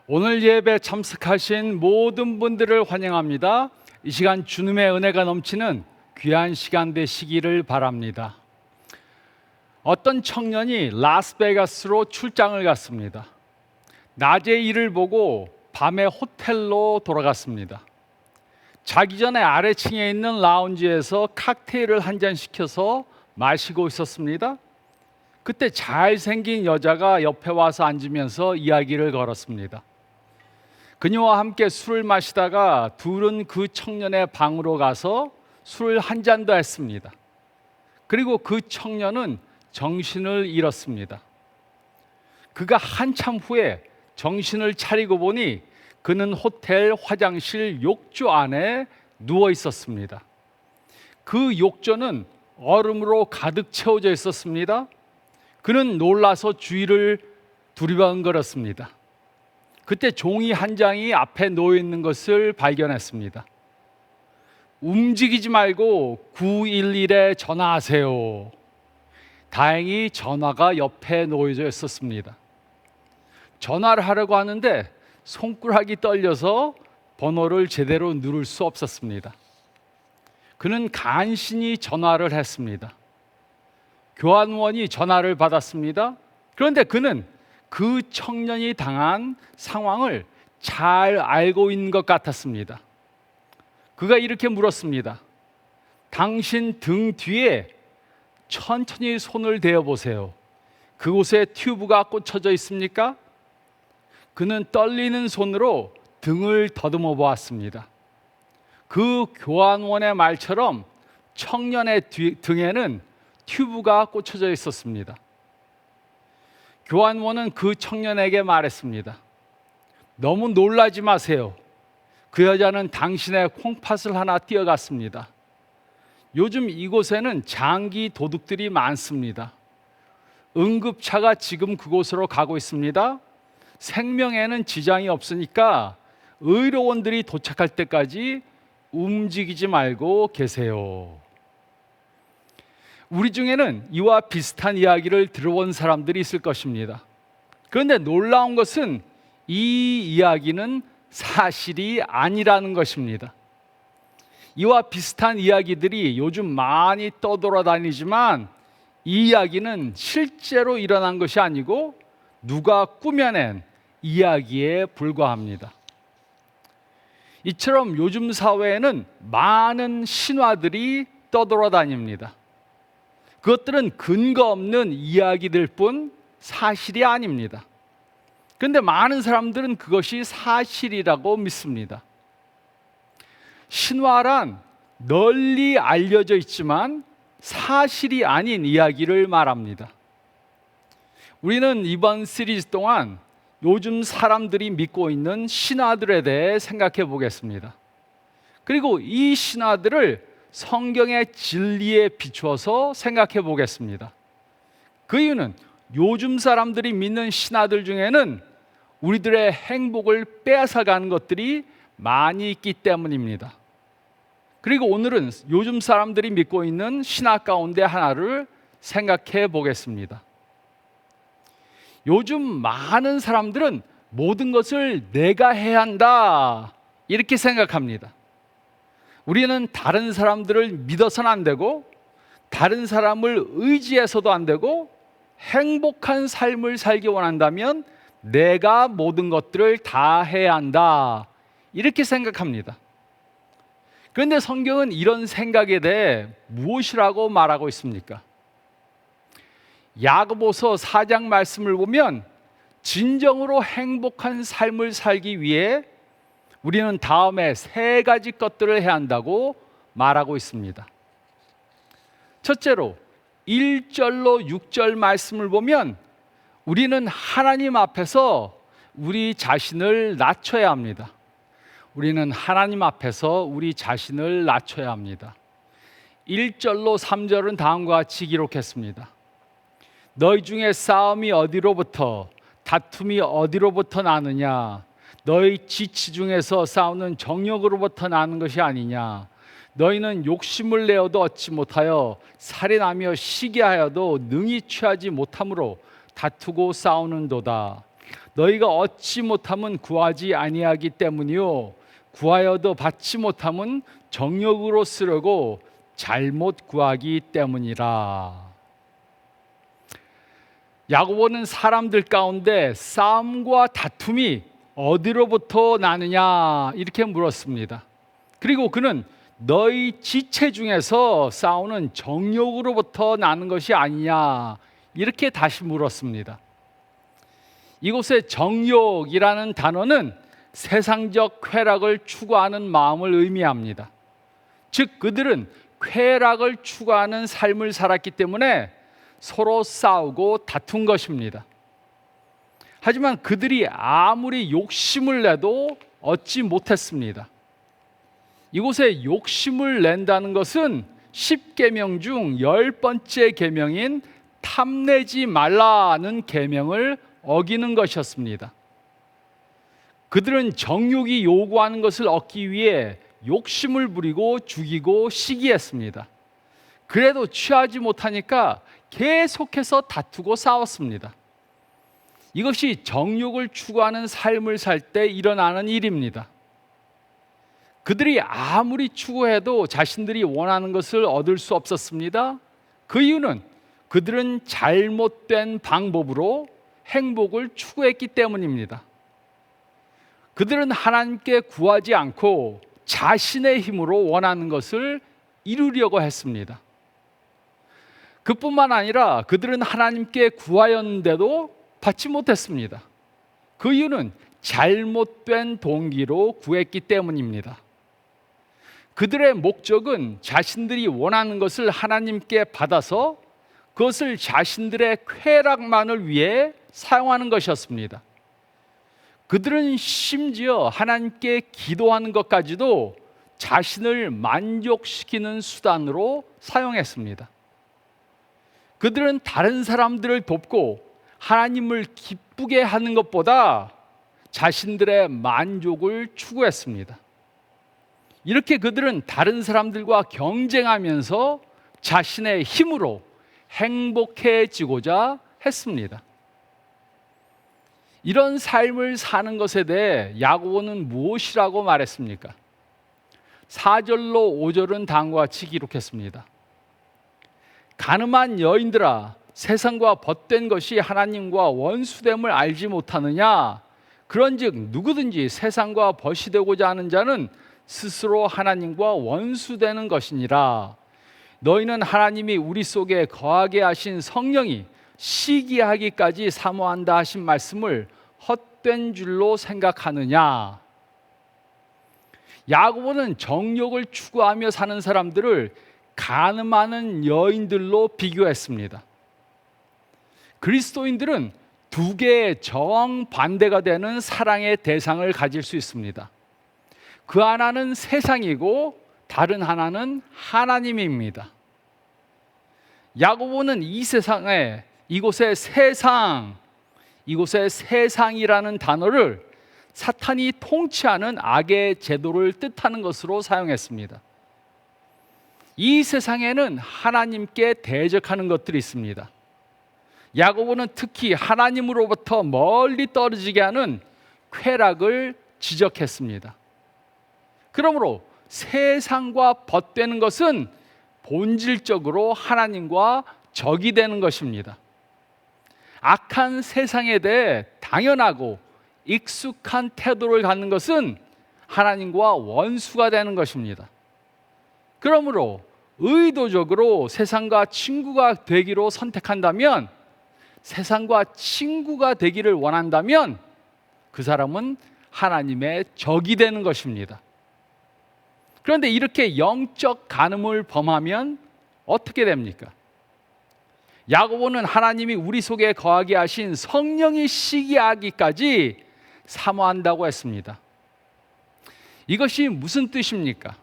오늘 예배 참석하신 모든 분들을 환영합니다. 이 시간 주님의 은혜가 넘치는 귀한 시간 되시기를 바랍니다. 어떤 청년이 라스베가스로 출장을 갔습니다. 낮에 일을 보고 밤에 호텔로 돌아갔습니다. 자기 전에 아래층에 있는 라운지에서 칵테일을 한 잔 시켜서 마시고 있었습니다. 그때 잘생긴 여자가 옆에 와서 앉으면서 이야기를 걸었습니다. 그녀와 함께 술을 마시다가 둘은 그 청년의 방으로 가서 술을 한 잔 더 했습니다. 그리고 그 청년은 정신을 잃었습니다. 그가 한참 후에 정신을 차리고 보니 그는 호텔 화장실 욕조 안에 누워 있었습니다. 그 욕조는 얼음으로 가득 채워져 있었습니다. 그는 놀라서 주위를 두리번거렸습니다. 그때 종이 한 장이 앞에 놓여 있는 것을 발견했습니다. 움직이지 말고 911에 전화하세요. 다행히 전화가 옆에 놓여져 있었습니다. 전화를 하려고 하는데 손가락이 떨려서 번호를 제대로 누를 수 없었습니다. 그는 간신히 전화를 했습니다. 교환원이 전화를 받았습니다. 그런데 그는 그 청년이 당한 상황을 잘 알고 있는 것 같았습니다. 그가 이렇게 물었습니다. 당신 등 뒤에 천천히 손을 대어 보세요. 그곳에 튜브가 꽂혀져 있습니까? 그는 떨리는 손으로 등을 더듬어 보았습니다. 그 교환원의 말처럼 청년의 등에는 튜브가 꽂혀져 있었습니다. 교환원은 그 청년에게 말했습니다. 너무 놀라지 마세요. 그 여자는 당신의 콩팥을 하나 띄어갔습니다. 요즘 이곳에는 장기 도둑들이 많습니다. 응급차가 지금 그곳으로 가고 있습니다. 생명에는 지장이 없으니까 의료원들이 도착할 때까지 움직이지 말고 계세요. 우리 중에는 이와 비슷한 이야기를 들어본 사람들이 있을 것입니다. 그런데 놀라운 것은 이 이야기는 사실이 아니라는 것입니다. 이와 비슷한 이야기들이 요즘 많이 떠돌아다니지만 이 이야기는 실제로 일어난 것이 아니고 누가 꾸며낸 이야기에 불과합니다. 이처럼 요즘 사회에는 많은 신화들이 떠돌아다닙니다. 그것들은 근거 없는 이야기들 뿐 사실이 아닙니다. 그런데 많은 사람들은 그것이 사실이라고 믿습니다. 신화란 널리 알려져 있지만 사실이 아닌 이야기를 말합니다. 우리는 이번 시리즈 동안 요즘 사람들이 믿고 있는 신화들에 대해 생각해 보겠습니다. 그리고 이 신화들을 성경의 진리에 비추어서 생각해 보겠습니다. 그 이유는 요즘 사람들이 믿는 신화들 중에는 우리들의 행복을 빼앗아가는 것들이 많이 있기 때문입니다. 그리고 오늘은 요즘 사람들이 믿고 있는 신화 가운데 하나를 생각해 보겠습니다. 요즘 많은 사람들은 모든 것을 내가 해야 한다 이렇게 생각합니다. 우리는 다른 사람들을 믿어서는 안 되고 다른 사람을 의지해서도 안 되고 행복한 삶을 살기 원한다면 내가 모든 것들을 다 해야 한다 이렇게 생각합니다. 그런데 성경은 이런 생각에 대해 무엇이라고 말하고 있습니까? 야고보서 4장 말씀을 보면 진정으로 행복한 삶을 살기 위해 우리는 다음에 3가지 것들을 해야 한다고 말하고 있습니다. 첫째로 1절로 6절 말씀을 보면 우리는 하나님 앞에서 우리 자신을 낮춰야 합니다. 우리는 하나님 앞에서 우리 자신을 낮춰야 합니다. 1절로 3절은 다음과 같이 기록했습니다. 너희 중에 싸움이 어디로부터 다툼이 어디로부터 나느냐? 너희 지치 중에서 싸우는 정욕으로부터 나는 것이 아니냐? 너희는 욕심을 내어도 얻지 못하여 살인하며 시기하여도 능히 취하지 못함으로 다투고 싸우는도다. 너희가 얻지 못하면 구하지 아니하기 때문이요 구하여도 받지 못하면 정욕으로 쓰려고 잘못 구하기 때문이라. 야고보는 사람들 가운데 싸움과 다툼이 어디로부터 나느냐 이렇게 물었습니다. 그리고 그는 너희 지체 중에서 싸우는 정욕으로부터 나는 것이 아니냐 이렇게 다시 물었습니다. 이곳에 정욕이라는 단어는 세상적 쾌락을 추구하는 마음을 의미합니다. 즉 그들은 쾌락을 추구하는 삶을 살았기 때문에 서로 싸우고 다툰 것입니다. 하지만 그들이 아무리 욕심을 내도 얻지 못했습니다. 이곳에 욕심을 낸다는 것은 10계명 중 10번째 계명인 탐내지 말라는 계명을 어기는 것이었습니다. 그들은 정욕이 요구하는 것을 얻기 위해 욕심을 부리고 죽이고 시기했습니다. 그래도 취하지 못하니까 계속해서 다투고 싸웠습니다. 이것이 정욕을 추구하는 삶을 살 때 일어나는 일입니다. 그들이 아무리 추구해도 자신들이 원하는 것을 얻을 수 없었습니다. 그 이유는 그들은 잘못된 방법으로 행복을 추구했기 때문입니다. 그들은 하나님께 구하지 않고 자신의 힘으로 원하는 것을 이루려고 했습니다. 그뿐만 아니라 그들은 하나님께 구하였는데도 받지 못했습니다. 그 이유는 잘못된 동기로 구했기 때문입니다. 그들의 목적은 자신들이 원하는 것을 하나님께 받아서 그것을 자신들의 쾌락만을 위해 사용하는 것이었습니다. 그들은 심지어 하나님께 기도하는 것까지도 자신을 만족시키는 수단으로 사용했습니다. 그들은 다른 사람들을 돕고 하나님을 기쁘게 하는 것보다 자신들의 만족을 추구했습니다. 이렇게 그들은 다른 사람들과 경쟁하면서 자신의 힘으로 행복해지고자 했습니다. 이런 삶을 사는 것에 대해 야고보는 무엇이라고 말했습니까? 4절로 5절은 다음과 같이 기록했습니다. 가늠한 여인들아, 세상과 벗된 것이 하나님과 원수됨을 알지 못하느냐? 그런즉 누구든지 세상과 벗이 되고자 하는 자는 스스로 하나님과 원수되는 것이니라. 너희는 하나님이 우리 속에 거하게 하신 성령이 시기하기까지 사모한다 하신 말씀을 헛된 줄로 생각하느냐? 야고보는 정욕을 추구하며 사는 사람들을 간음하는 여인들로 비교했습니다. 그리스도인들은 두 개의 정반대가 되는 사랑의 대상을 가질 수 있습니다. 그 하나는 세상이고 다른 하나는 하나님입니다. 야고보는 이 세상에 이곳에 세상이라는 단어를 사탄이 통치하는 악의 제도를 뜻하는 것으로 사용했습니다. 이 세상에는 하나님께 대적하는 것들이 있습니다. 야고보는 특히 하나님으로부터 멀리 떨어지게 하는 쾌락을 지적했습니다. 그러므로 세상과 벗되는 것은 본질적으로 하나님과 적이 되는 것입니다. 악한 세상에 대해 당연하고 익숙한 태도를 갖는 것은 하나님과 원수가 되는 것입니다. 그러므로 의도적으로 세상과 친구가 되기로 선택한다면, 세상과 친구가 되기를 원한다면 그 사람은 하나님의 적이 되는 것입니다. 그런데 이렇게 영적 간음을 범하면 어떻게 됩니까? 야고보는 하나님이 우리 속에 거하게 하신 성령이 시기하기까지 사모한다고 했습니다. 이것이 무슨 뜻입니까?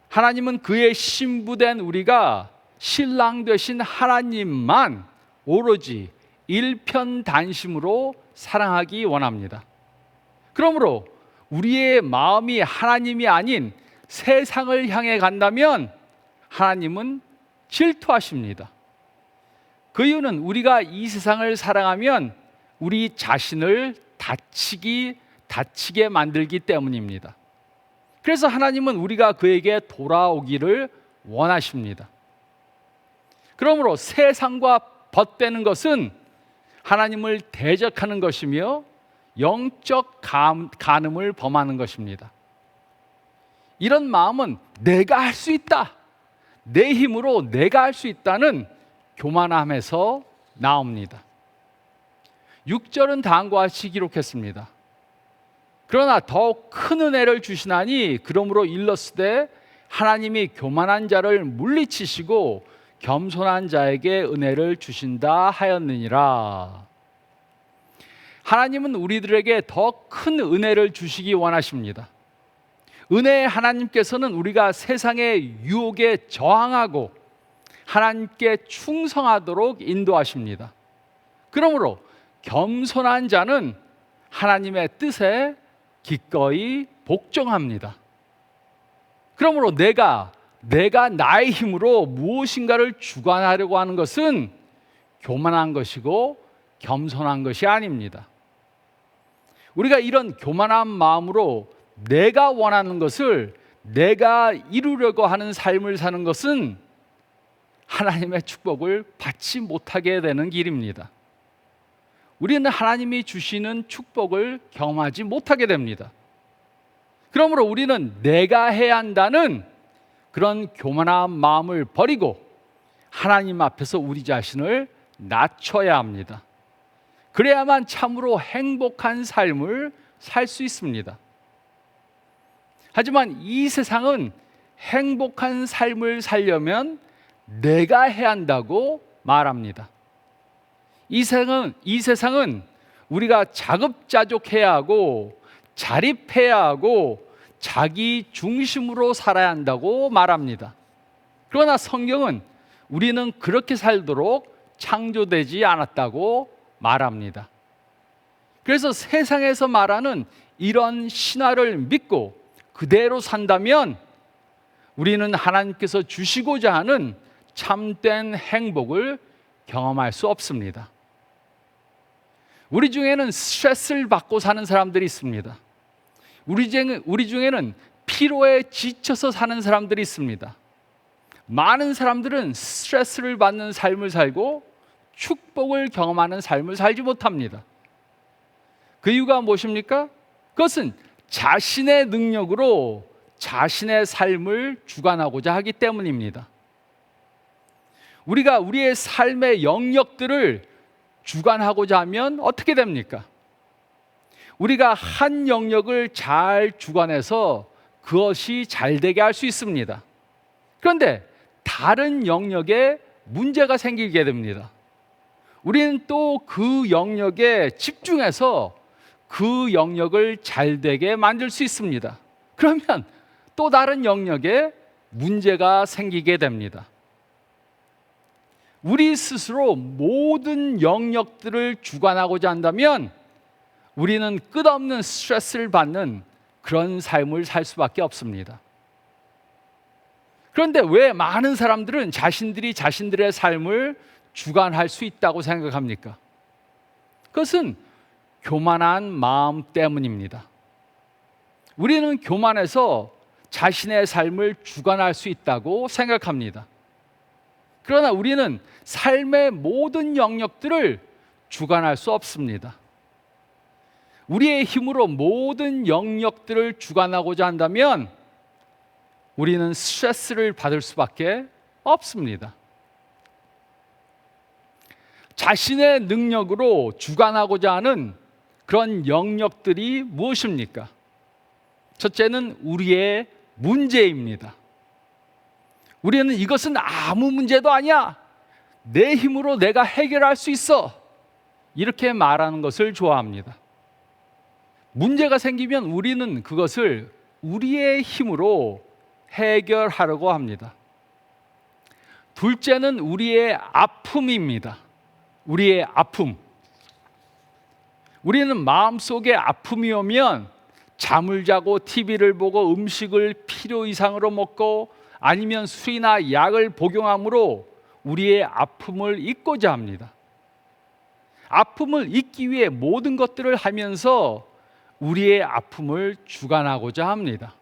하나님은 그의 신부된 우리가 신랑 되신 하나님만 오로지 일편단심으로 사랑하기 원합니다. 그러므로 우리의 마음이 하나님이 아닌 세상을 향해 간다면 하나님은 질투하십니다. 그 이유는 우리가 이 세상을 사랑하면 우리 자신을 다치게 만들기 때문입니다. 그래서 하나님은 우리가 그에게 돌아오기를 원하십니다. 그러므로 세상과 벗되는 것은 하나님을 대적하는 것이며 영적 간음을 범하는 것입니다. 이런 마음은 내가 할 수 있다, 내 힘으로 내가 할 수 있다는 교만함에서 나옵니다. 6절은 다음과 같이 기록했습니다. 그러나 더욱 큰 은혜를 주시나니 그러므로 일렀으되 하나님이 교만한 자를 물리치시고 겸손한 자에게 은혜를 주신다 하였느니라. 하나님은 우리들에게 더 큰 은혜를 주시기 원하십니다. 은혜의 하나님께서는 우리가 세상의 유혹에 저항하고 하나님께 충성하도록 인도하십니다. 그러므로 겸손한 자는 하나님의 뜻에 기꺼이 복종합니다. 그러므로 내가 나의 힘으로 무엇인가를 주관하려고 하는 것은 교만한 것이고 겸손한 것이 아닙니다. 우리가 이런 교만한 마음으로 내가 원하는 것을 내가 이루려고 하는 삶을 사는 것은 하나님의 축복을 받지 못하게 되는 길입니다. 우리는 하나님이 주시는 축복을 경험하지 못하게 됩니다. 그러므로 우리는 내가 해야 한다는 그런 교만한 마음을 버리고 하나님 앞에서 우리 자신을 낮춰야 합니다. 그래야만 참으로 행복한 삶을 살 수 있습니다. 하지만 이 세상은 행복한 삶을 살려면 내가 해야 한다고 말합니다. 이 세상은 우리가 자급자족해야 하고 자립해야 하고 자기 중심으로 살아야 한다고 말합니다. 그러나 성경은 우리는 그렇게 살도록 창조되지 않았다고 말합니다. 그래서 세상에서 말하는 이런 신화를 믿고 그대로 산다면 우리는 하나님께서 주시고자 하는 참된 행복을 경험할 수 없습니다. 우리 중에는 스트레스를 받고 사는 사람들이 있습니다. 우리 중에는 피로에 지쳐서 사는 사람들이 있습니다. 많은 사람들은 스트레스를 받는 삶을 살고 축복을 경험하는 삶을 살지 못합니다. 그 이유가 무엇입니까? 그것은 자신의 능력으로 자신의 삶을 주관하고자 하기 때문입니다. 우리가 우리의 삶의 영역들을 주관하고자 하면 어떻게 됩니까? 우리가 한 영역을 잘 주관해서 그것이 잘 되게 할 수 있습니다. 그런데 다른 영역에 문제가 생기게 됩니다. 우리는 또 그 영역에 집중해서 그 영역을 잘 되게 만들 수 있습니다. 그러면 또 다른 영역에 문제가 생기게 됩니다. 우리 스스로 모든 영역들을 주관하고자 한다면 우리는 끝없는 스트레스를 받는 그런 삶을 살 수밖에 없습니다. 그런데 왜 많은 사람들은 자신들이 자신들의 삶을 주관할 수 있다고 생각합니까? 그것은 교만한 마음 때문입니다. 우리는 교만해서 자신의 삶을 주관할 수 있다고 생각합니다. 그러나 우리는 삶의 모든 영역들을 주관할 수 없습니다. 우리의 힘으로 모든 영역들을 주관하고자 한다면 우리는 스트레스를 받을 수밖에 없습니다. 자신의 능력으로 주관하고자 하는 그런 영역들이 무엇입니까? 첫째는 우리의 문제입니다. 우리는 이것은 아무 문제도 아니야, 내 힘으로 내가 해결할 수 있어, 이렇게 말하는 것을 좋아합니다. 문제가 생기면 우리는 그것을 우리의 힘으로 해결하려고 합니다. 둘째는 우리의 아픔입니다. 우리의 아픔. 우리는 마음속에 아픔이 오면 잠을 자고 TV를 보고 음식을 필요 이상으로 먹고 아니면 술이나 약을 복용함으로 우리의 아픔을 잊고자 합니다. 아픔을 잊기 위해 모든 것들을 하면서 우리의 아픔을 주관하고자 합니다.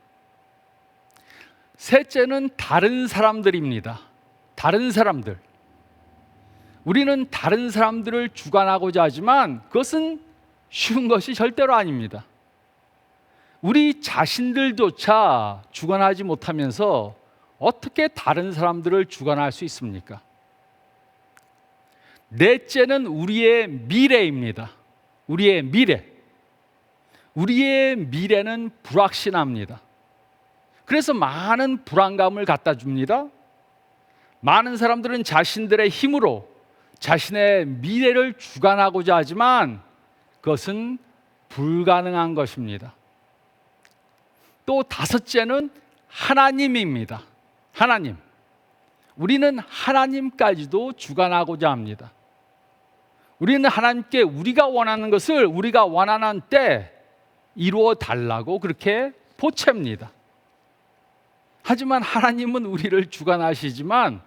셋째는 다른 사람들입니다. 다른 사람들. 우리는 다른 사람들을 주관하고자 하지만 그것은 쉬운 것이 절대로 아닙니다. 우리 자신들조차 주관하지 못하면서 어떻게 다른 사람들을 주관할 수 있습니까? 넷째는 우리의 미래입니다. 우리의 미래. 우리의 미래는 불확실합니다. 그래서 많은 불안감을 갖다 줍니다. 많은 사람들은 자신들의 힘으로 자신의 미래를 주관하고자 하지만 그것은 불가능한 것입니다. 또 다섯째는 하나님입니다. 하나님. 우리는 하나님까지도 주관하고자 합니다. 우리는 하나님께 우리가 원하는 것을 우리가 원하는 때 이루어 달라고 그렇게 보챕니다. 하지만 하나님은 우리를 주관하시지만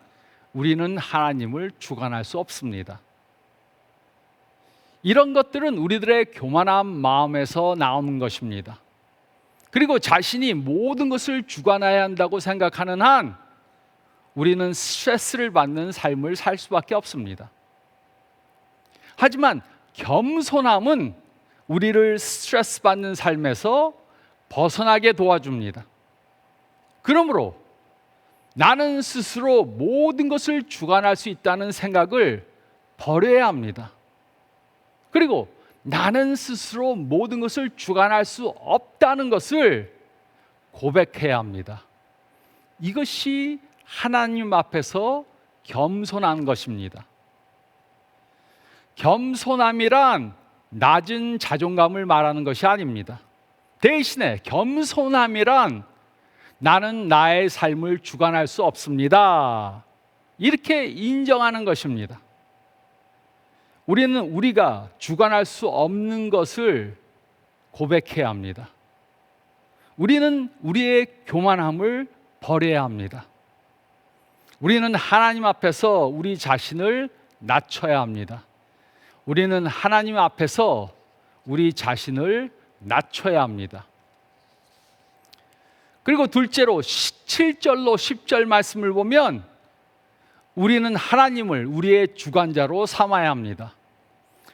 우리는 하나님을 주관할 수 없습니다. 이런 것들은 우리들의 교만한 마음에서 나오는 것입니다. 그리고 자신이 모든 것을 주관해야 한다고 생각하는 한 우리는 스트레스를 받는 삶을 살 수밖에 없습니다. 하지만 겸손함은 우리를 스트레스 받는 삶에서 벗어나게 도와줍니다. 그러므로 나는 스스로 모든 것을 주관할 수 있다는 생각을 버려야 합니다. 그리고 나는 스스로 모든 것을 주관할 수 없다는 것을 고백해야 합니다. 이것이 하나님 앞에서 겸손한 것입니다. 겸손함이란 낮은 자존감을 말하는 것이 아닙니다. 대신에 겸손함이란 나는 나의 삶을 주관할 수 없습니다. 이렇게 인정하는 것입니다. 우리는 우리가 주관할 수 없는 것을 고백해야 합니다. 우리는 우리의 교만함을 버려야 합니다. 우리는 하나님 앞에서 우리 자신을 낮춰야 합니다. 우리는 하나님 앞에서 우리 자신을 낮춰야 합니다. 그리고 둘째로 7절로 10절 말씀을 보면 우리는 하나님을 우리의 주관자로 삼아야 합니다.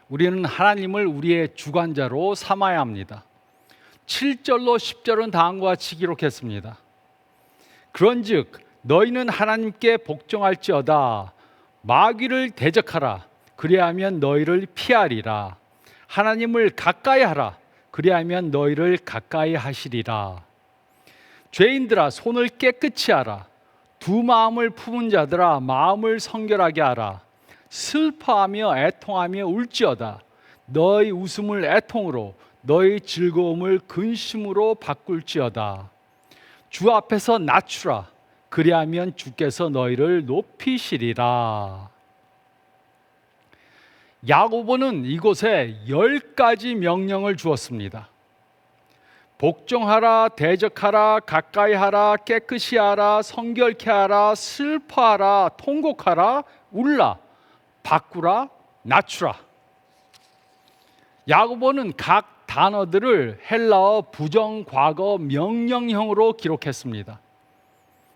우리는 하나님을 우리의 주관자로 삼아야 합니다. 7절로 10절은 다음과 같이 기록했습니다. 그런즉 너희는 하나님께 복종할지어다. 마귀를 대적하라. 그리하면 너희를 피하리라. 하나님을 가까이 하라. 그리하면 너희를 가까이 하시리라. 죄인들아 손을 깨끗이 하라. 두 마음을 품은 자들아 마음을 성결하게 하라. 슬퍼하며 애통하며 울지어다. 너희 웃음을 애통으로 너희 즐거움을 근심으로 바꿀지어다. 주 앞에서 낮추라. 그리하면 주께서 너희를 높이시리라. 야고보는 이곳에 10가지 명령을 주었습니다. 복종하라, 대적하라, 가까이 하라, 깨끗이 하라, 성결케 하라, 슬퍼하라, 통곡하라, 울라, 바꾸라, 낮추라. 야고보는 각 단어들을 헬라어 부정, 과거, 명령형으로 기록했습니다.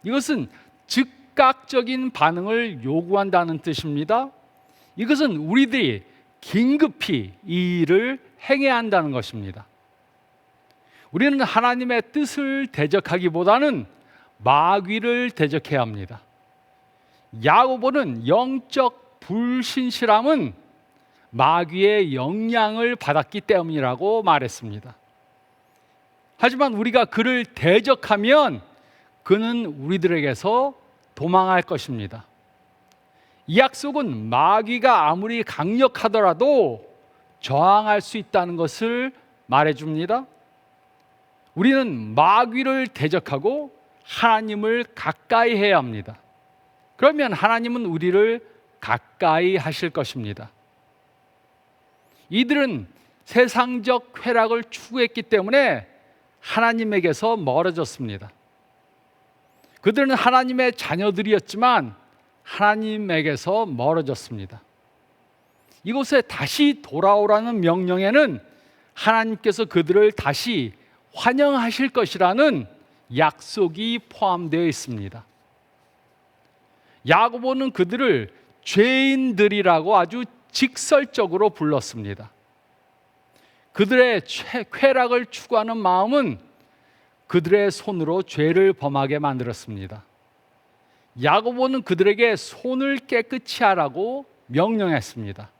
이것은 즉각적인 반응을 요구한다는 뜻입니다. 이것은 우리들이 긴급히 이 일을 행해야 한다는 것입니다. 우리는 하나님의 뜻을 대적하기보다는 마귀를 대적해야 합니다. 야고보는 영적 불신실함은 마귀의 영향을 받았기 때문이라고 말했습니다. 하지만 우리가 그를 대적하면 그는 우리들에게서 도망할 것입니다. 이 약속은 마귀가 아무리 강력하더라도 저항할 수 있다는 것을 말해줍니다. 우리는 마귀를 대적하고 하나님을 가까이 해야 합니다. 그러면 하나님은 우리를 가까이 하실 것입니다. 이들은 세상적 쾌락을 추구했기 때문에 하나님에게서 멀어졌습니다. 그들은 하나님의 자녀들이었지만 하나님에게서 멀어졌습니다. 이곳에 다시 돌아오라는 명령에는 하나님께서 그들을 다시 환영하실 것이라는 약속이 포함되어 있습니다. 야고보는 그들을 죄인들이라고 아주 직설적으로 불렀습니다. 그들의 쾌락을 추구하는 마음은 그들의 손으로 죄를 범하게 만들었습니다. 야고보는 그들에게 손을 깨끗이 하라고 명령했습니다.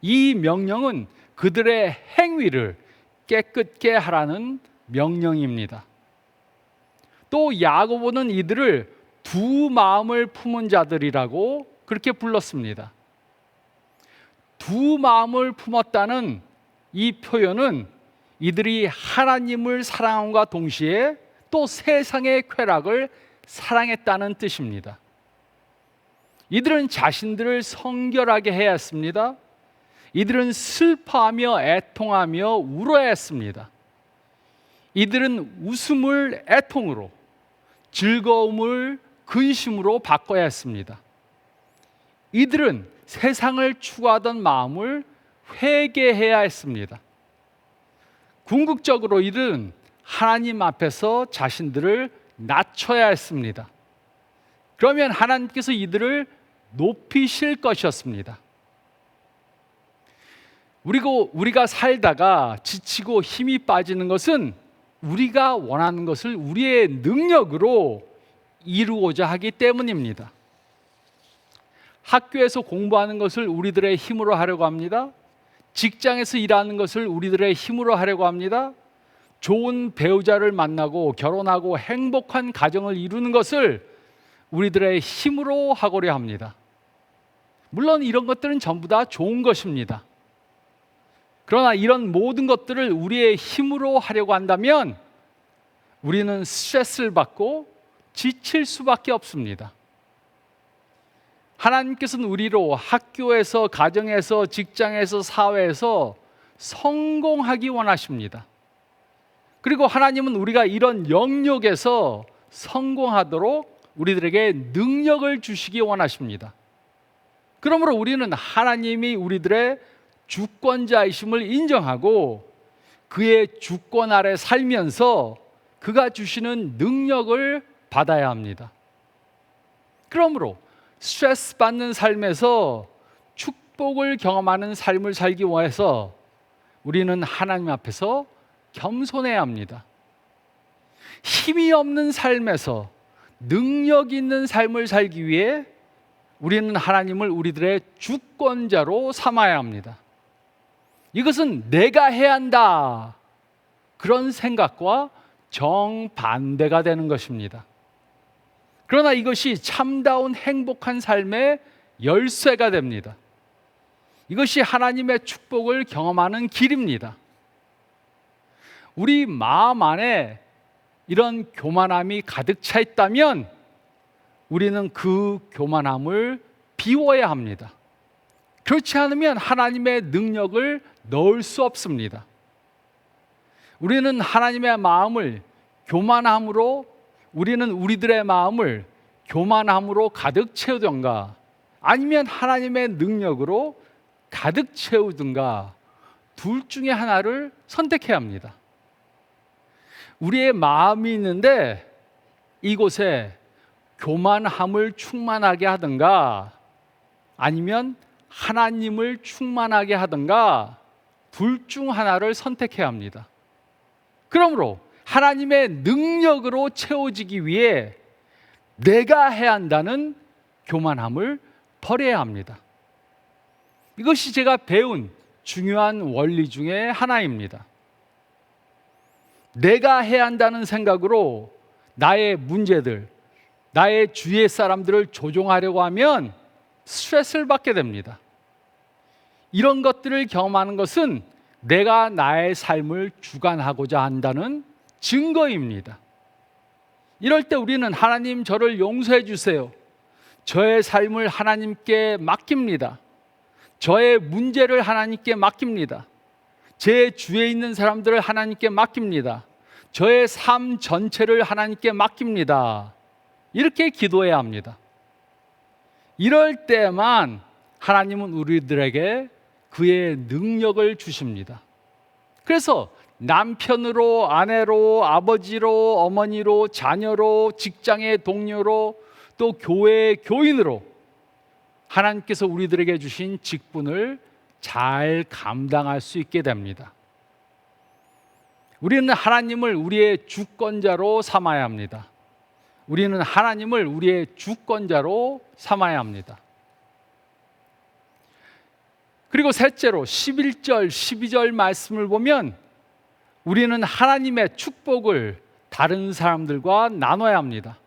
이 명령은 그들의 행위를 깨끗게 하라는 명령입니다. 또 야고보는 이들을 두 마음을 품은 자들이라고 그렇게 불렀습니다. 두 마음을 품었다는 이 표현은 이들이 하나님을 사랑함과 동시에 또 세상의 쾌락을 사랑했다는 뜻입니다. 이들은 자신들을 성결하게 해야 했습니다. 이들은 슬퍼하며 애통하며 울어야 했습니다. 이들은 웃음을 애통으로, 즐거움을 근심으로 바꿔야 했습니다. 이들은 세상을 추구하던 마음을 회개해야 했습니다. 궁극적으로 이들은 하나님 앞에서 자신들을 낮춰야 했습니다. 그러면 하나님께서 이들을 높이실 것이었습니다. 우리가 살다가 지치고 힘이 빠지는 것은 우리가 원하는 것을 우리의 능력으로 이루고자 하기 때문입니다. 학교에서 공부하는 것을 우리들의 힘으로 하려고 합니다. 직장에서 일하는 것을 우리들의 힘으로 하려고 합니다. 좋은 배우자를 만나고 결혼하고 행복한 가정을 이루는 것을 우리들의 힘으로 하고자 합니다. 물론 이런 것들은 전부 다 좋은 것입니다. 그러나 이런 모든 것들을 우리의 힘으로 하려고 한다면 우리는 스트레스를 받고 지칠 수밖에 없습니다. 하나님께서는 우리로 학교에서, 가정에서, 직장에서, 사회에서 성공하기 원하십니다. 그리고 하나님은 우리가 이런 영역에서 성공하도록 우리들에게 능력을 주시기 원하십니다. 그러므로 우리는 하나님이 우리들의 주권자이심을 인정하고 그의 주권 아래 살면서 그가 주시는 능력을 받아야 합니다. 그러므로 스트레스 받는 삶에서 축복을 경험하는 삶을 살기 위해서 우리는 하나님 앞에서 겸손해야 합니다. 힘이 없는 삶에서 능력 있는 삶을 살기 위해 우리는 하나님을 우리들의 주권자로 삼아야 합니다. 이것은 내가 해야 한다, 그런 생각과 정반대가 되는 것입니다. 그러나 이것이 참다운 행복한 삶의 열쇠가 됩니다. 이것이 하나님의 축복을 경험하는 길입니다. 우리 마음 안에 이런 교만함이 가득 차 있다면 우리는 그 교만함을 비워야 합니다. 그렇지 않으면 하나님의 능력을 넣을 수 없습니다. 우리는 하나님의 마음을 교만함으로, 우리는 우리들의 마음을 교만함으로 가득 채우던가 아니면 하나님의 능력으로 가득 채우든가 둘 중에 하나를 선택해야 합니다. 우리의 마음이 있는데 이곳에 교만함을 충만하게 하든가 아니면 하나님을 충만하게 하든가 둘 중 하나를 선택해야 합니다. 그러므로 하나님의 능력으로 채워지기 위해 내가 해야 한다는 교만함을 버려야 합니다. 이것이 제가 배운 중요한 원리 중에 하나입니다. 내가 해야 한다는 생각으로 나의 문제들, 나의 주위의 사람들을 조종하려고 하면 스트레스를 받게 됩니다. 이런 것들을 경험하는 것은 내가 나의 삶을 주관하고자 한다는 증거입니다. 이럴 때 우리는 하나님, 저를 용서해 주세요. 저의 삶을 하나님께 맡깁니다. 저의 문제를 하나님께 맡깁니다. 제 주위에 있는 사람들을 하나님께 맡깁니다. 저의 삶 전체를 하나님께 맡깁니다. 이렇게 기도해야 합니다. 이럴 때만 하나님은 우리들에게 그의 능력을 주십니다. 그래서 남편으로, 아내로, 아버지로, 어머니로, 자녀로, 직장의 동료로, 또 교회의 교인으로 하나님께서 우리들에게 주신 직분을 잘 감당할 수 있게 됩니다. 우리는 하나님을 우리의 주권자로 삼아야 합니다. 우리는 하나님을 우리의 주권자로 삼아야 합니다. 그리고 셋째로 11절, 12절 말씀을 보면 우리는 하나님의 축복을 다른 사람들과 나눠야 합니다.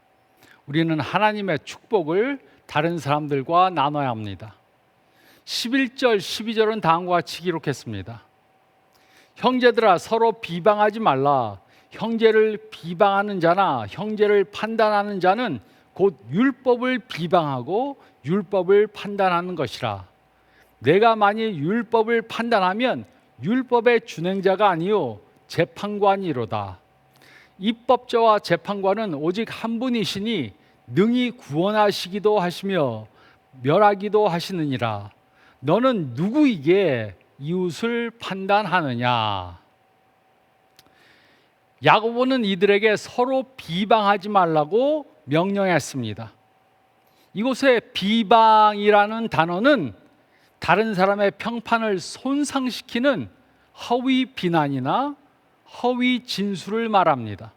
우리는 하나님의 축복을 다른 사람들과 나눠야 합니다. 11절, 12절은 다음과 같이 기록했습니다. 형제들아, 서로 비방하지 말라. 형제를 비방하는 자나 형제를 판단하는 자는 곧 율법을 비방하고 율법을 판단하는 것이라. 내가 만일 율법을 판단하면 율법의 준행자가 아니요 재판관이로다. 입법자와 재판관은 오직 한 분이시니 능히 구원하시기도 하시며 멸하기도 하시느니라. 너는 누구에게 이웃을 판단하느냐? 야고보는 이들에게 서로 비방하지 말라고 명령했습니다. 이곳에 비방이라는 단어는 다른 사람의 평판을 손상시키는 허위 비난이나 허위 진술을 말합니다.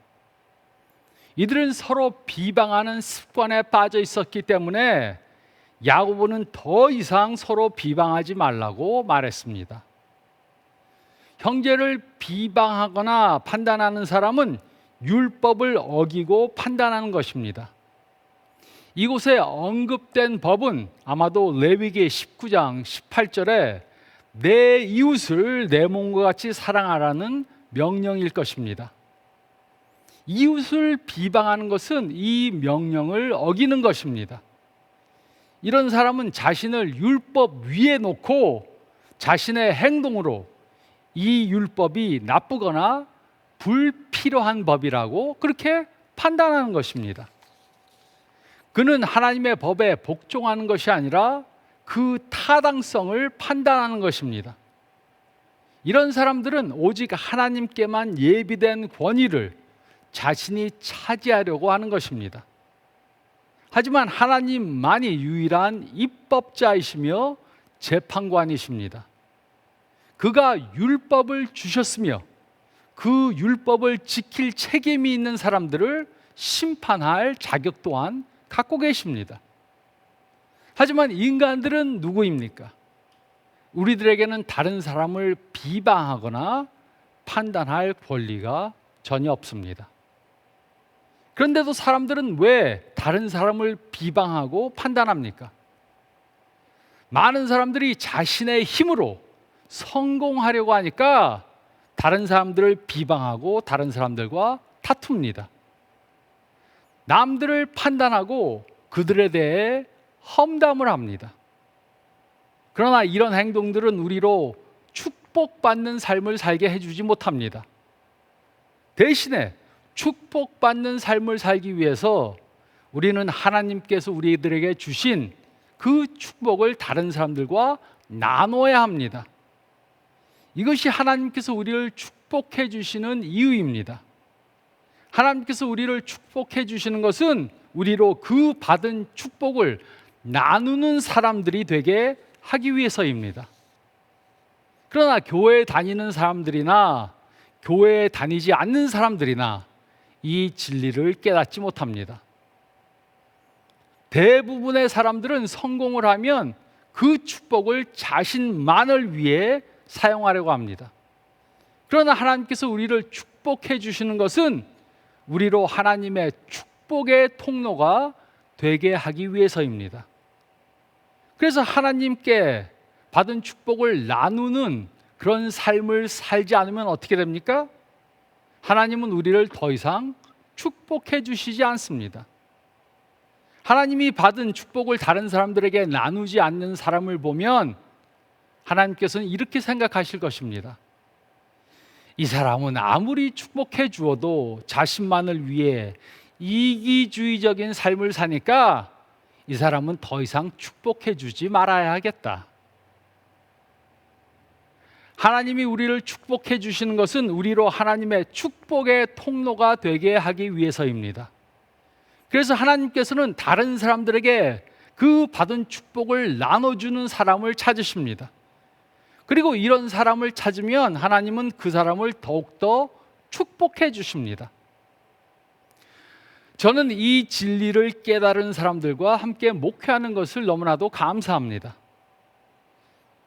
이들은 서로 비방하는 습관에 빠져 있었기 때문에 야고보는 더 이상 서로 비방하지 말라고 말했습니다. 형제를 비방하거나 판단하는 사람은 율법을 어기고 판단하는 것입니다. 이곳에 언급된 법은 아마도 레위기 19장 18절에 내 이웃을 내 몸과 같이 사랑하라는 명령일 것입니다. 이웃을 비방하는 것은 이 명령을 어기는 것입니다. 이런 사람은 자신을 율법 위에 놓고 자신의 행동으로 이 율법이 나쁘거나 불필요한 법이라고 그렇게 판단하는 것입니다. 그는 하나님의 법에 복종하는 것이 아니라 그 타당성을 판단하는 것입니다. 이런 사람들은 오직 하나님께만 예비된 권위를 자신이 차지하려고 하는 것입니다. 하지만 하나님만이 유일한 입법자이시며 재판관이십니다. 그가 율법을 주셨으며 그 율법을 지킬 책임이 있는 사람들을 심판할 자격 또한 갖고 계십니다. 하지만 인간들은 누구입니까? 우리들에게는 다른 사람을 비방하거나 판단할 권리가 전혀 없습니다. 그런데도 사람들은 왜 다른 사람을 비방하고 판단합니까? 많은 사람들이 자신의 힘으로 성공하려고 하니까 다른 사람들을 비방하고 다른 사람들과 다툽니다. 남들을 판단하고 그들에 대해 험담을 합니다. 그러나 이런 행동들은 우리로 축복받는 삶을 살게 해주지 못합니다. 대신에 축복받는 삶을 살기 위해서 우리는 하나님께서 우리들에게 주신 그 축복을 다른 사람들과 나눠야 합니다. 이것이 하나님께서 우리를 축복해 주시는 이유입니다. 하나님께서 우리를 축복해 주시는 것은 우리로 그 받은 축복을 나누는 사람들이 되게 하기 위해서입니다. 그러나 교회에 다니는 사람들이나 교회에 다니지 않는 사람들이나 이 진리를 깨닫지 못합니다. 대부분의 사람들은 성공을 하면 그 축복을 자신만을 위해 사용하려고 합니다. 그러나 하나님께서 우리를 축복해 주시는 것은 우리로 하나님의 축복의 통로가 되게 하기 위해서입니다. 그래서 하나님께 받은 축복을 나누는 그런 삶을 살지 않으면 어떻게 됩니까? 하나님은 우리를 더 이상 축복해 주시지 않습니다. 하나님이 받은 축복을 다른 사람들에게 나누지 않는 사람을 보면 하나님께서는 이렇게 생각하실 것입니다. 이 사람은 아무리 축복해 주어도 자신만을 위해 이기주의적인 삶을 사니까 이 사람은 더 이상 축복해 주지 말아야 하겠다. 하나님이 우리를 축복해 주시는 것은 우리로 하나님의 축복의 통로가 되게 하기 위해서입니다. 그래서 하나님께서는 다른 사람들에게 그 받은 축복을 나눠주는 사람을 찾으십니다. 그리고 이런 사람을 찾으면 하나님은 그 사람을 더욱더 축복해 주십니다. 저는 이 진리를 깨달은 사람들과 함께 목회하는 것을 너무나도 감사합니다.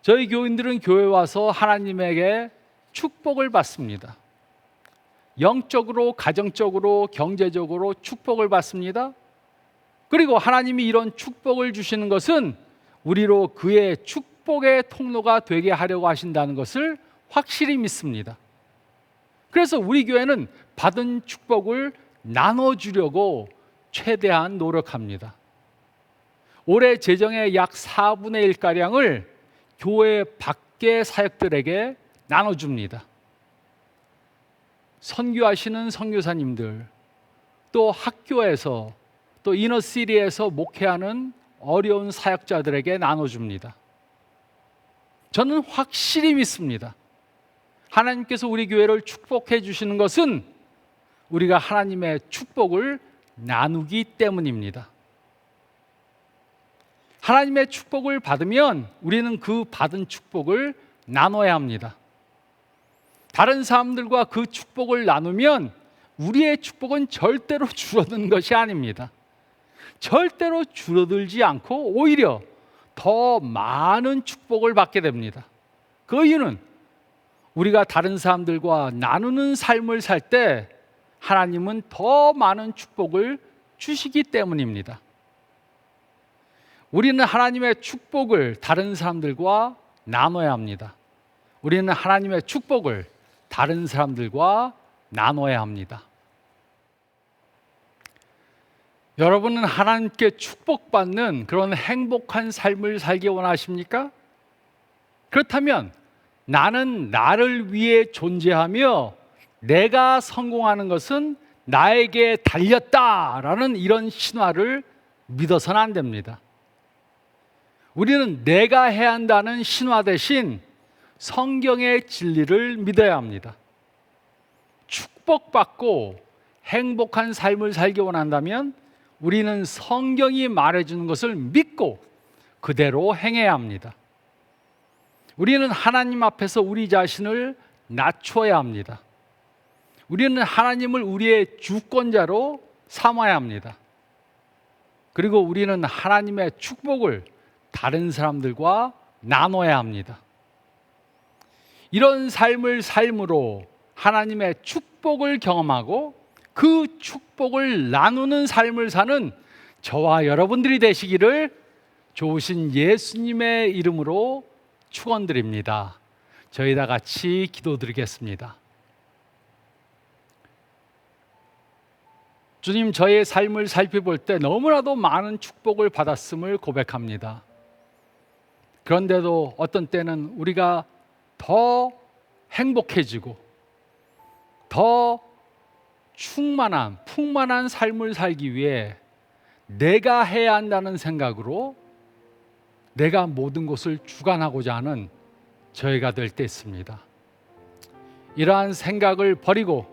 저희 교인들은 교회 와서 하나님에게 축복을 받습니다. 영적으로, 가정적으로, 경제적으로 축복을 받습니다. 그리고 하나님이 이런 축복을 주시는 것은 우리로 그의 축복의 통로가 되게 하려고 하신다는 것을 확실히 믿습니다. 그래서 우리 교회는 받은 축복을 나눠주려고 최대한 노력합니다. 올해 재정의 약 4분의 1가량을 교회 밖의 사역들에게 나눠줍니다. 선교하시는 선교사님들, 또 학교에서, 또 이너시리에서 목회하는 어려운 사역자들에게 나눠줍니다. 저는 확실히 믿습니다. 하나님께서 우리 교회를 축복해 주시는 것은 우리가 하나님의 축복을 나누기 때문입니다. 하나님의 축복을 받으면 우리는 그 받은 축복을 나눠야 합니다. 다른 사람들과 그 축복을 나누면 우리의 축복은 절대로 줄어드는 것이 아닙니다. 절대로 줄어들지 않고 오히려 더 많은 축복을 받게 됩니다. 그 이유는 우리가 다른 사람들과 나누는 삶을 살 때 하나님은 더 많은 축복을 주시기 때문입니다. 우리는 하나님의 축복을 다른 사람들과 나눠야 합니다. 우리는 하나님의 축복을 다른 사람들과 나눠야 합니다. 여러분은 하나님께 축복받는 그런 행복한 삶을 살기 원하십니까? 그렇다면 나는 나를 위해 존재하며 내가 성공하는 것은 나에게 달렸다라는 이런 신화를 믿어서는 안 됩니다. 우리는 내가 해야 한다는 신화 대신 성경의 진리를 믿어야 합니다. 축복받고 행복한 삶을 살기 원한다면 우리는 성경이 말해주는 것을 믿고 그대로 행해야 합니다. 우리는 하나님 앞에서 우리 자신을 낮춰야 합니다. 우리는 하나님을 우리의 주권자로 삼아야 합니다. 그리고 우리는 하나님의 축복을 다른 사람들과 나눠야 합니다. 이런 삶을 삶으로 하나님의 축복을 경험하고 그 축복을 나누는 삶을 사는 저와 여러분들이 되시기를 좋으신 예수님의 이름으로 축원드립니다. 저희 다 같이 기도드리겠습니다. 주님, 저의 삶을 살펴볼 때 너무나도 많은 축복을 받았음을 고백합니다. 그런데도 어떤 때는 우리가 더 행복해지고 더 충만한, 풍만한 삶을 살기 위해 내가 해야 한다는 생각으로 내가 모든 것을 주관하고자 하는 저희가 될 때 있습니다. 이러한 생각을 버리고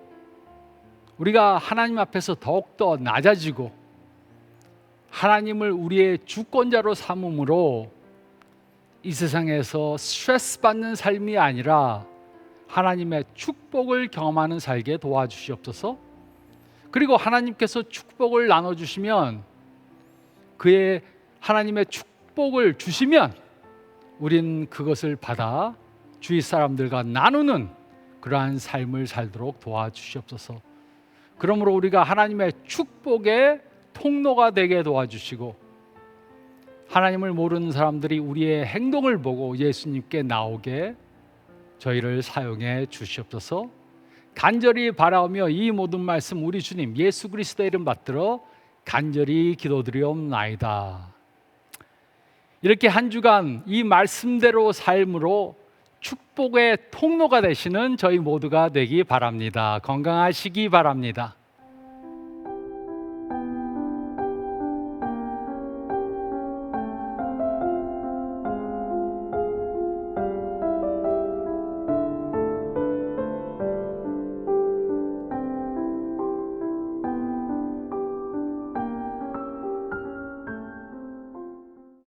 우리가 하나님 앞에서 더욱더 낮아지고 하나님을 우리의 주권자로 삼음으로 이 세상에서 스트레스 받는 삶이 아니라 하나님의 축복을 경험하는 살게 도와주시옵소서. 그리고 하나님께서 축복을 나눠주시면 그의 하나님의 축복을 주시면 우린 그것을 받아 주위 사람들과 나누는 그러한 삶을 살도록 도와주시옵소서. 그러므로 우리가 하나님의 축복의 통로가 되게 도와주시고 하나님을 모르는 사람들이 우리의 행동을 보고 예수님께 나오게 저희를 사용해 주시옵소서. 간절히 바라오며 이 모든 말씀 우리 주님 예수 그리스도의 이름 받들어 간절히 기도드리옵나이다. 이렇게 한 주간 이 말씀대로 삶으로 축복의 통로가 되시는 저희 모두가 되기 바랍니다. 건강하시기 바랍니다.